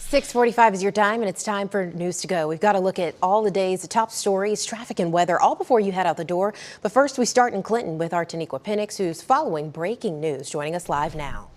6:45 is your time, and it's time for News to Go. We've got to look at all the day's top stories, traffic and weather, all before you head out the door. But first, we start in Clinton with our Taniqua Penix, who's following breaking news, joining us live now.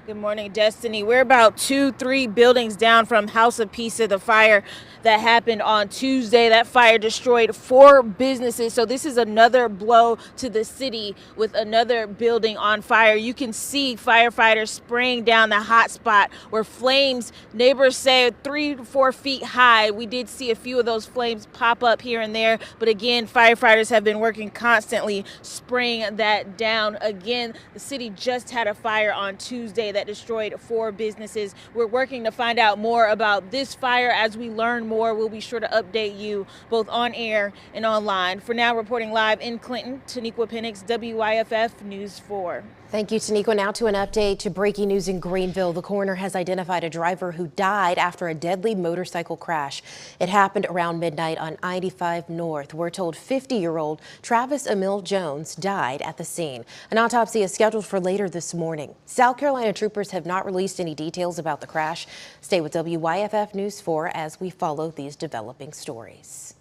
Good morning, Destiny. We're about 2-3 buildings down from House of Pizza, the fire that happened on Tuesday. That fire destroyed 4 businesses. So this is another blow to the city with another building on fire. You can see firefighters spraying down the hot spot where flames, neighbors say, 3 to 4 feet high. We did see a few of those flames pop up here and there. But again, firefighters have been working constantly spraying that down. Again, the city just had a fire on Tuesday that destroyed 4 businesses. We're working to find out more about this fire. As we learn more, we'll be sure to update you both on air and online. For now, reporting live in Clinton, Taniqua Penix, WYFF News 4. Thank you, Taniqua. Now to an update to breaking news in Greenville. The coroner has identified a driver who died after a deadly motorcycle crash. It happened around midnight on I-85 North. We're told 50-year-old Travis Emil Jones died at the scene. An autopsy is scheduled for later this morning. South Carolina troopers have not released any details about the crash. Stay with WYFF News 4 as we follow these developing stories.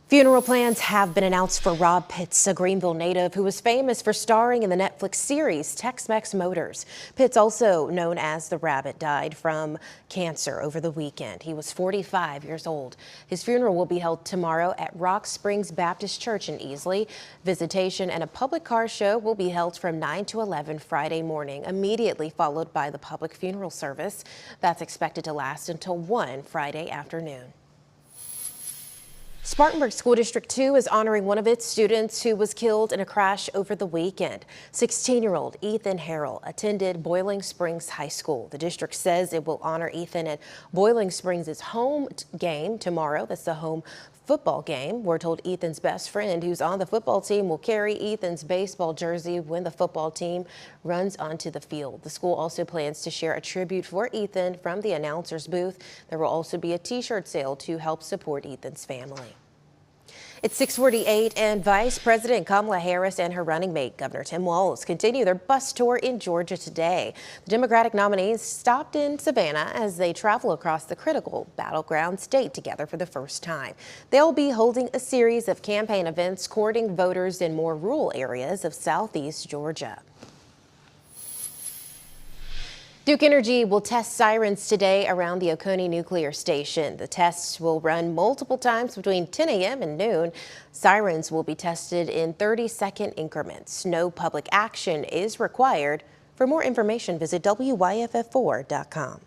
Funeral plans have been announced for Rob Pitts, a Greenville native who was famous for starring in the Netflix series Tex-Mex Motors. Pitts, also known as the Rabbit, died from cancer over the weekend. He was 45 years old. His funeral will be held tomorrow at Rock Springs Baptist Church in Easley. Visitation and a public car show will be held from 9 to 11 Friday morning, immediately followed by the public funeral service. That's expected to last until 1 Friday afternoon. Spartanburg School District 2 is honoring one of its students who was killed in a crash over the weekend. 16-year-old Ethan Harrell attended Boiling Springs High School. The district says it will honor Ethan at Boiling Springs' home game tomorrow. That's the home football game. We're told Ethan's best friend, who's on the football team, will carry Ethan's baseball jersey when the football team runs onto the field. The school also plans to share a tribute for Ethan from the announcer's booth. There will also be a t-shirt sale to help support Ethan's family. It's 6:48, and Vice President Kamala Harris and her running mate, Governor Tim Walz, continue their bus tour in Georgia today. The Democratic nominees stopped in Savannah as they travel across the critical battleground state together for the first time. They'll be holding a series of campaign events courting voters in more rural areas of southeast Georgia. Duke Energy will test sirens today around the Oconee Nuclear Station. The tests will run multiple times between 10 a.m. and noon. Sirens will be tested in 30-second increments. No public action is required. For more information, visit WYFF4.com.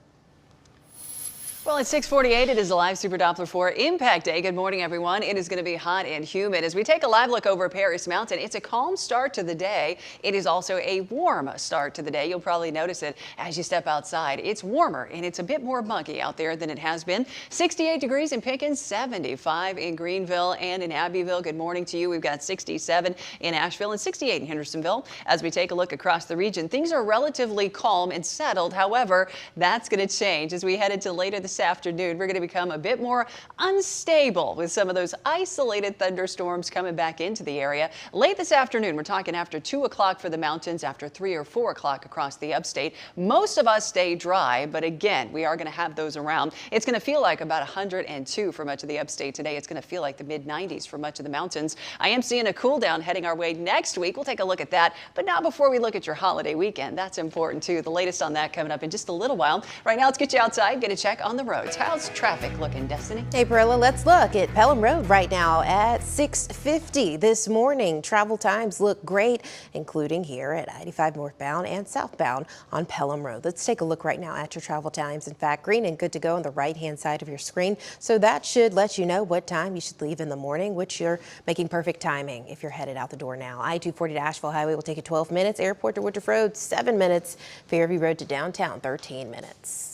Well, at 6:48, it is a live Super Doppler 4 Impact Day. Good morning, everyone. It is going to be hot and humid. As we take a live look over Paris Mountain, it's a calm start to the day. It is also a warm start to the day. You'll probably notice it as you step outside. It's warmer and it's a bit more muggy out there than it has been. 68 degrees in Pickens, 75 in Greenville and in Abbeville. Good morning to you. We've got 67 in Asheville and 68 in Hendersonville. As we take a look across the region, things are relatively calm and settled. However, that's going to change as we head into later this afternoon. We're going to become a bit more unstable with some of those isolated thunderstorms coming back into the area. Late this afternoon, we're talking after 2 o'clock for the mountains, after 3 or 4 o'clock across the upstate. Most of us stay dry, but again, we are going to have those around. It's going to feel like about 102 for much of the upstate today. It's going to feel like the mid-90s for much of the mountains. I am seeing a cool down heading our way next week. We'll take a look at that, but not before we look at your holiday weekend. That's important too. The latest on that coming up in just a little while. Right now, let's get you outside, get a check on the roads. How's traffic looking, Destiny? Hey, Perilla, let's look at Pelham Road right now at 6:50 this morning. Travel times look great, including here at I-85 northbound and southbound on Pelham Road. Let's take a look right now at your travel times. In fact, green and good to go on the right-hand side of your screen. So that should let you know what time you should leave in the morning, which you're making perfect timing if you're headed out the door now. I-240 to Asheville Highway will take you 12 minutes. Airport to Woodruff Road, 7 minutes. Fairview Road to downtown, 13 minutes.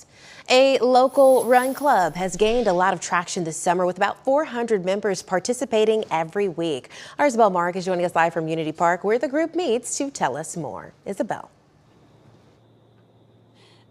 A local run club has gained a lot of traction this summer with about 400 members participating every week. Our Isabel Mark is joining us live from Unity Park, where the group meets, to tell us more. Isabel.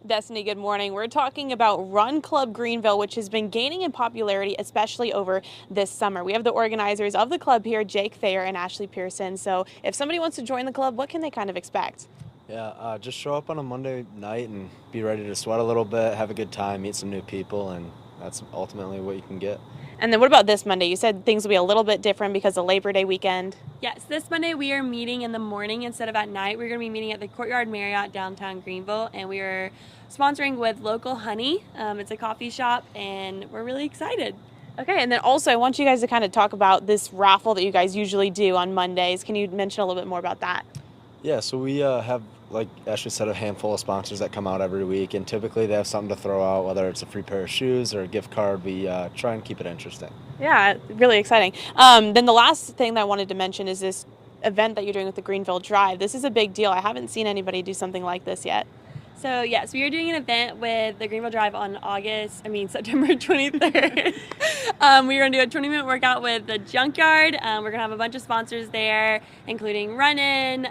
Destiny, good morning. We're talking about Run Club Greenville, which has been gaining in popularity, especially over this summer. We have the organizers of the club here, Jake Thayer and Ashley Pearson. So if somebody wants to join the club, what can they kind of expect? Yeah, just show up on a Monday night and be ready to sweat a little bit, have a good time, meet some new people, and that's ultimately what you can get. And then what about this Monday? You said things will be a little bit different because of Labor Day weekend. Yes, this Monday we are meeting in the morning instead of at night. We're going to be meeting at the Courtyard Marriott downtown Greenville, and we are sponsoring with Local Honey. It's a coffee shop, and we're really excited. Okay, and then also I want you guys to kind of talk about this raffle that you guys usually do on Mondays. Can you mention a little bit more about that? Yeah, so we have, like Ashley said, a handful of sponsors that come out every week, and typically they have something to throw out, whether it's a free pair of shoes or a gift card. We try and keep it interesting. Yeah, really exciting. Then the last thing that I wanted to mention is this event that you're doing with the Greenville Drive. This is a big deal. I haven't seen anybody do something like this yet. So yes, we are doing an event with the Greenville Drive on September 23rd. We're going to do a 20-minute workout with the Junkyard. We're going to have a bunch of sponsors there, including Run-In,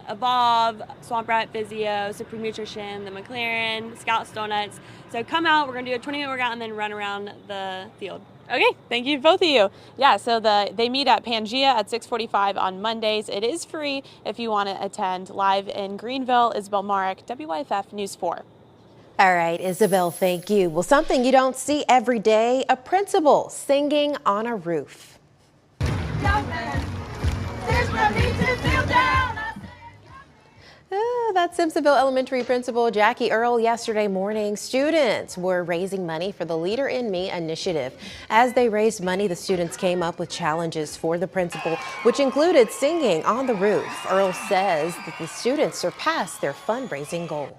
Evolve, Swamp Rat Physio, Supreme Nutrition, the McLaren, Scouts Donuts. So come out, we're going to do a 20-minute workout and then run around the field. Okay, thank you, both of you. Yeah, so they meet at Pangea at 6:45 on Mondays. It is free if you want to attend. Live in Greenville, Isabel Marek, WYFF News 4. All right, Isabel, thank you. Well, something you don't see every day, a principal singing on a roof. That's Simpsonville Elementary Principal Jackie Earl. Yesterday morning, students were raising money for the Leader in Me initiative. As they raised money, the students came up with challenges for the principal, which included singing on the roof. Earl says that the students surpassed their fundraising goal.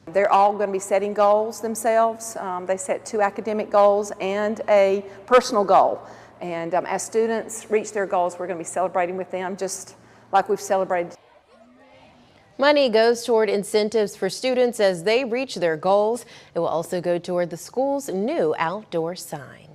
They're all going to be setting goals themselves. They set 2 academic goals and a personal goal. And as students reach their goals, we're going to be celebrating with them just like we've celebrated. Money goes toward incentives for students as they reach their goals. It will also go toward the school's new outdoor sign.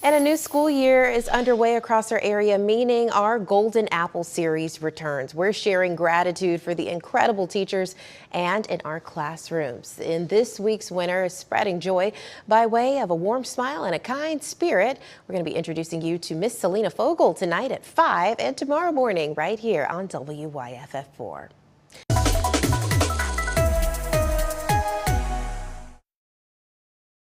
And a new school year is underway across our area, meaning our Golden Apple series returns. We're sharing gratitude for the incredible teachers and in our classrooms. In this week's winner is spreading joy by way of a warm smile and a kind spirit. We're going to be introducing you to Miss Selena Fogel tonight at 5 and tomorrow morning right here on WYFF4.